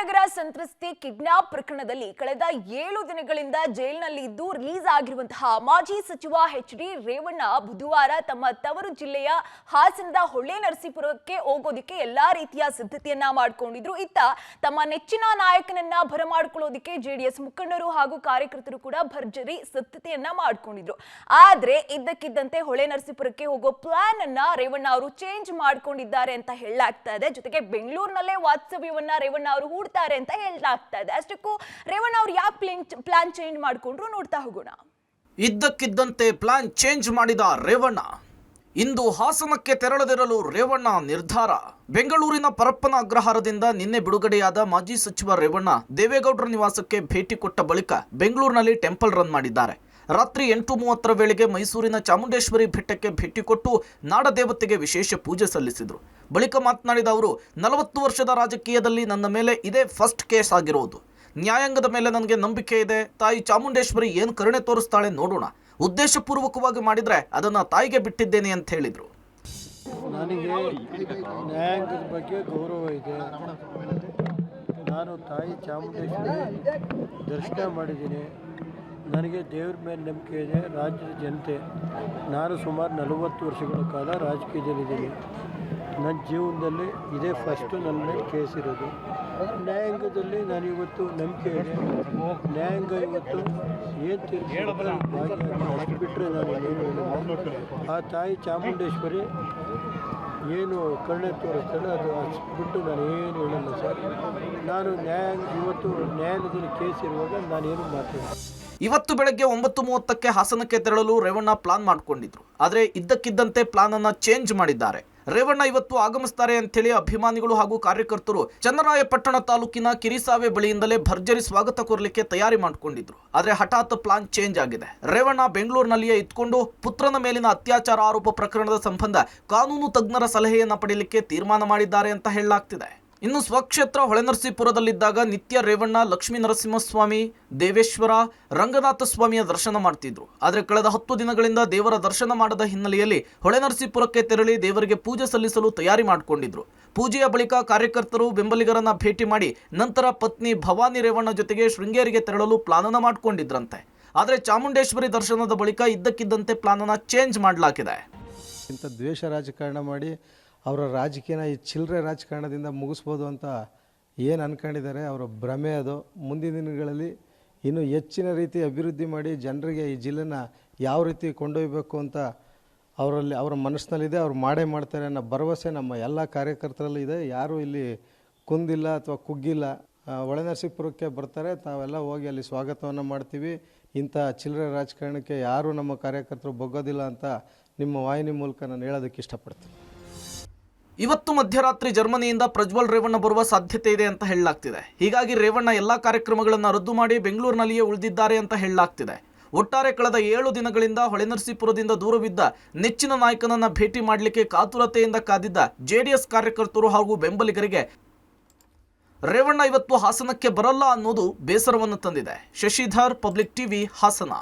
ನಗರ ಸಂತ್ರಸ್ತೆ ಕಿಡ್ನಾಪ್ ಪ್ರಕರಣದಲ್ಲಿ ಕಳೆದ 7 ದಿನಗಳಿಂದ ಜೈಲಿನಲ್ಲಿ ಇದ್ದು ರಿಲೀಸ್ ಆಗಿರುವಂತಹ ಮಾಜಿ ಸಚಿವ ಎಚ್.ಡಿ. ರೇವಣ್ಣ ಬುಧವಾರ ತಮ್ಮ ತವರು ಜಿಲ್ಲೆಯ ಹಾಸನದ ಹೊಳೆನರಸೀಪುರಕ್ಕೆ ಹೋಗೋದಕ್ಕೆ ಎಲ್ಲಾ ರೀತಿಯ ಸಿದ್ಧತೆಯನ್ನ ಮಾಡಿಕೊಂಡಿದ್ರು. ಇತ್ತ ತಮ್ಮ ನೆಚ್ಚಿನ ನಾಯಕನನ್ನ ಬರಮಾಡಿಕೊಳ್ಳೋದಕ್ಕೆ ಜೆಡಿಎಸ್ ಮುಖಂಡರು ಹಾಗೂ ಕಾರ್ಯಕರ್ತರು ಕೂಡ ಭರ್ಜರಿ ಸಿದ್ಧತೆಯನ್ನ ಮಾಡಿಕೊಂಡಿದ್ರು. ಆದ್ರೆ ಇದ್ದಕ್ಕಿದ್ದಂತೆ ಹೊಳೆನರಸೀಪುರಕ್ಕೆ ಹೋಗೋ ಪ್ಲಾನ್ ಅನ್ನ ರೇವಣ್ಣ ಅವರು ಚೇಂಜ್ ಮಾಡ್ಕೊಂಡಿದ್ದಾರೆ ಅಂತ ಹೇಳಲಾಗ್ತಾ ಇದೆ. ಜೊತೆಗೆ ಬೆಂಗಳೂರಿನಲ್ಲೇ ವಾಸ್ತವ್ಯವನ್ನ ರೇವಣ್ಣ ಅವರು ಹೂಡ್ತಾರೆ ಅಂತ ಹೇಳಲಾಗ್ತಾ ಇದೆ. ಅಷ್ಟಕ್ಕೂ ರೇವಣ್ಣ ಅವರು ಯಾಕೆ ಪ್ಲಾನ್ ಚೇಂಜ್ ಮಾಡಿಕೊಂಡ್ರು ನೋಡ್ತಾ ಹೋಗೋಣ. ಇದ್ದಕ್ಕಿದ್ದಂತೆ ಪ್ಲಾನ್ ಚೇಂಜ್ ಮಾಡಿದ ರೇವಣ್ಣ. ಇಂದು ಹಾಸನಕ್ಕೆ ತೆರಳದಿರಲು ರೇವಣ್ಣ ನಿರ್ಧಾರ. ಬೆಂಗಳೂರಿನ ಪರಪ್ಪನ ಅಗ್ರಹಾರದಿಂದ ನಿನ್ನೆ ಬಿಡುಗಡೆಯಾದ ಮಾಜಿ ಸಚಿವ ರೇವಣ್ಣ ದೇವೇಗೌಡರ ನಿವಾಸಕ್ಕೆ ಭೇಟಿ ಕೊಟ್ಟ ಬಳಿಕ ಬೆಂಗಳೂರಿನಲ್ಲಿ ಟೆಂಪಲ್ ರನ್ ಮಾಡಿದ್ದಾರೆ. ರಾತ್ರಿ 8:30 ವೇಳೆಗೆ ಮೈಸೂರಿನ ಚಾಮುಂಡೇಶ್ವರಿ ಬೆಟ್ಟಕ್ಕೆ ಭೇಟಿ ಕೊಟ್ಟು ನಾಡದೇವತೆಗೆ ವಿಶೇಷ ಪೂಜೆ ಸಲ್ಲಿಸಿದರು. ಬಳಿಕ ಮಾತನಾಡಿದ ಅವರು, 40 ವರ್ಷದ ರಾಜಕೀಯದಲ್ಲಿ ನನ್ನ ಮೇಲೆ ಇದೇ ಫಸ್ಟ್ ಕೇಸ್ ಆಗಿರೋದು. ನ್ಯಾಯಾಂಗದ ಮೇಲೆ ನನಗೆ ನಂಬಿಕೆ ಇದೆ. ತಾಯಿ ಚಾಮುಂಡೇಶ್ವರಿ ಏನು ಕರುಣೆ ತೋರಿಸ್ತಾಳೆ ನೋಡೋಣ. ಉದ್ದೇಶಪೂರ್ವಕವಾಗಿ ಮಾಡಿದರೆ ಅದನ್ನು ತಾಯಿಗೆ ಬಿಟ್ಟಿದ್ದೇನೆ ಅಂತ ಹೇಳಿದರು. ನನಗೆ ನ್ಯಾಯಾಂಗದ ಬಗ್ಗೆ ಗೌರವ ಇದೆ. ನಾನು ತಾಯಿ ಚಾಮುಂಡೇಶ್ವರಿ ದರ್ಶನ ಮಾಡಿದ್ದೀನಿ. ನನಗೆ ದೇವ್ರ ಮೇಲೆ ನಂಬಿಕೆ ಇದೆ. ರಾಜ್ಯದ ಜನತೆ, ನಾನು ಸುಮಾರು 40 ವರ್ಷಗಳ ಕಾಲ ರಾಜಕೀಯದಲ್ಲಿದ್ದೀನಿ. ನನ್ನ ಜೀವನದಲ್ಲಿ ಇದೇ ಫಸ್ಟು ನನ್ನ ಮೇಲೆ ಕೇಸ್ ಇರೋದು. ನ್ಯಾಯಾಂಗದಲ್ಲಿ ನಾನು ಇವತ್ತು ನಂಬಿಕೆ ಇದೆ. ನ್ಯಾಯಾಂಗ ಇವತ್ತು ಏನು ತೀರ್ಪು ಅಷ್ಟು ಬಿಟ್ಟರೆ ನಾನು ಏನು ಹೇಳಿಲ್ಲ. ಆ ತಾಯಿ ಚಾಮುಂಡೇಶ್ವರಿ ಏನು ಕರುಣೆ ತೋರಿಸ್ತಾಳೆ ಅದು ಅಷ್ಟು ಬಿಟ್ಟು ನಾನು ಏನು ಹೇಳಲ್ಲ ಸರ್. ನಾನು ಇವತ್ತು ನ್ಯಾಯಾಲಯದಲ್ಲಿ ಕೇಸ್ ಇರುವಾಗ ನಾನೇನು ಮಾತಾಡಿಲ್ಲ. ಇವತ್ತು ಬೆಳಗ್ಗೆ 9:30ಕ್ಕೆ ಹಾಸನಕ್ಕೆ ತೆರಳಲು ರೇವಣ್ಣ ಪ್ಲಾನ್ ಮಾಡಿಕೊಂಡಿದ್ರು. ಆದರೆ ಇದ್ದಕ್ಕಿದ್ದಂತೆ ಪ್ಲಾನ್ ಅನ್ನ ಚೇಂಜ್ ಮಾಡಿದ್ದಾರೆ. ರೇವಣ್ಣ ಇವತ್ತು ಆಗಮಿಸ್ತಾರೆ ಅಂತೇಳಿ ಅಭಿಮಾನಿಗಳು ಹಾಗೂ ಕಾರ್ಯಕರ್ತರು ಚನ್ನರಾಯಪಟ್ಟಣ ತಾಲೂಕಿನ ಕಿರಿಸಾವೆ ಬಳಿಯಿಂದಲೇ ಭರ್ಜರಿ ಸ್ವಾಗತ ಕೋರಲಿಕ್ಕೆ ತಯಾರಿ ಮಾಡಿಕೊಂಡಿದ್ರು. ಆದರೆ ಹಠಾತ್ ಪ್ಲಾನ್ ಚೇಂಜ್ ಆಗಿದೆ. ರೇವಣ್ಣ ಬೆಂಗಳೂರಿನಲ್ಲಿಯೇ ಇದ್ಕೊಂಡು ಪುತ್ರನ ಮೇಲಿನ ಅತ್ಯಾಚಾರ ಆರೋಪ ಪ್ರಕರಣದ ಸಂಬಂಧ ಕಾನೂನು ತಜ್ಞರ ಸಲಹೆಯನ್ನ ಪಡೆಯಲಿಕ್ಕೆ ತೀರ್ಮಾನ ಮಾಡಿದ್ದಾರೆ ಅಂತ ಹೇಳಲಾಗ್ತಿದೆ. ಇನ್ನು ಸ್ವಕ್ಷೇತ್ರ ಹೊಳೆನರಸೀಪುರದಲ್ಲಿದ್ದಾಗ ನಿತ್ಯ ರೇವಣ್ಣ ಲಕ್ಷ್ಮೀ ನರಸಿಂಹಸ್ವಾಮಿ, ದೇವೇಶ್ವರ, ರಂಗನಾಥ ಸ್ವಾಮಿಯ ದರ್ಶನ ಮಾಡ್ತಿದ್ರು. ಆದರೆ ಕಳೆದ 10 ದಿನಗಳಿಂದ ದೇವರ ದರ್ಶನ ಮಾಡದ ಹಿನ್ನೆಲೆಯಲ್ಲಿ ಹೊಳೆನರಸೀಪುರಕ್ಕೆ ತೆರಳಿ ದೇವರಿಗೆ ಪೂಜೆ ಸಲ್ಲಿಸಲು ತಯಾರಿ ಮಾಡಿಕೊಂಡಿದ್ರು. ಪೂಜೆಯ ಬಳಿಕ ಕಾರ್ಯಕರ್ತರು ಬೆಂಬಲಿಗರನ್ನ ಭೇಟಿ ಮಾಡಿ ನಂತರ ಪತ್ನಿ ಭವಾನಿ ರೇವಣ್ಣ ಜೊತೆಗೆ ಶೃಂಗೇರಿಗೆ ತೆರಳಲು ಪ್ಲಾನನ್ನ ಮಾಡಿಕೊಂಡಿದ್ರಂತೆ. ಆದರೆ ಚಾಮುಂಡೇಶ್ವರಿ ದರ್ಶನದ ಬಳಿಕ ಇದ್ದಕ್ಕಿದ್ದಂತೆ ಪ್ಲಾನನ್ನ ಚೇಂಜ್ ಮಾಡಲಾಗಿದೆ. ಇಂಥ ದ್ವೇಷ ರಾಜಕಾರಣ ಮಾಡಿ ಅವರ ರಾಜಕೀಯನ ಈ ಚಿಲ್ಲರೆ ರಾಜಕಾರಣದಿಂದ ಮುಗಿಸ್ಬೋದು ಅಂತ ಏನು ಅಂದ್ಕೊಂಡಿದ್ದಾರೆ ಅವರ ಭ್ರಮೆ ಅದು. ಮುಂದಿನ ದಿನಗಳಲ್ಲಿ ಇನ್ನೂ ಹೆಚ್ಚಿನ ರೀತಿ ಅಭಿವೃದ್ಧಿ ಮಾಡಿ ಜನರಿಗೆ ಈ ಜಿಲ್ಲೆನ ಯಾವ ರೀತಿ ಕೊಂಡೊಯ್ಯಬೇಕು ಅಂತ ಅವರ ಮನಸ್ಸಿನಲ್ಲಿದೆ. ಅವ್ರು ಮಾಡೇ ಮಾಡ್ತಾರೆ ಅನ್ನೋ ಭರವಸೆ ನಮ್ಮ ಎಲ್ಲ ಕಾರ್ಯಕರ್ತರಲ್ಲಿ ಇದೆ. ಯಾರೂ ಇಲ್ಲಿ ಕುಂದಿಲ್ಲ ಅಥವಾ ಕುಗ್ಗಿಲ್ಲ. ಹೊಳೆನರಸೀಪುರಕ್ಕೆ ಬರ್ತಾರೆ, ತಾವೆಲ್ಲ ಹೋಗಿ ಅಲ್ಲಿ ಸ್ವಾಗತವನ್ನು ಮಾಡ್ತೀವಿ. ಇಂಥ ಚಿಲ್ಲರೆ ರಾಜಕಾರಣಕ್ಕೆ ಯಾರೂ ನಮ್ಮ ಕಾರ್ಯಕರ್ತರು ಬಗ್ಗೋದಿಲ್ಲ ಅಂತ ನಿಮ್ಮ ವಾಹಿನಿ ಮೂಲಕ ನಾನು ಹೇಳೋದಕ್ಕೆ ಇಷ್ಟಪಡ್ತೀನಿ. ಇವತ್ತು ಮಧ್ಯರಾತ್ರಿ ಜರ್ಮನಿಯಿಂದ ಪ್ರಜ್ವಲ್ ರೇವಣ್ಣ ಬರುವ ಸಾಧ್ಯತೆ ಇದೆ ಅಂತ ಹೇಳಲಾಗ್ತಿದೆ. ಹೀಗಾಗಿ ರೇವಣ್ಣ ಎಲ್ಲಾ ಕಾರ್ಯಕ್ರಮಗಳನ್ನು ರದ್ದು ಮಾಡಿ ಬೆಂಗಳೂರಿನಲ್ಲಿಯೇ ಉಳಿದಿದ್ದಾರೆ ಅಂತ ಹೇಳಲಾಗ್ತಿದೆ. ಒಟ್ಟಾರೆ ಕಳೆದ 7 ದಿನಗಳಿಂದ ಹೊಳೆನರಸೀಪುರದಿಂದ ದೂರವಿದ್ದ ನೆಚ್ಚಿನ ನಾಯಕನನ್ನ ಭೇಟಿ ಮಾಡಲಿಕ್ಕೆ ಕಾತುರತೆಯಿಂದ ಕಾದಿದ್ದ ಜೆಡಿಎಸ್ ಕಾರ್ಯಕರ್ತರು ಹಾಗೂ ಬೆಂಬಲಿಗರಿಗೆ ರೇವಣ್ಣ ಇವತ್ತು ಹಾಸನಕ್ಕೆ ಬರಲ್ಲ ಅನ್ನೋದು ಬೇಸರವನ್ನು ತಂದಿದೆ. Shashidhar, public TV, Hassan.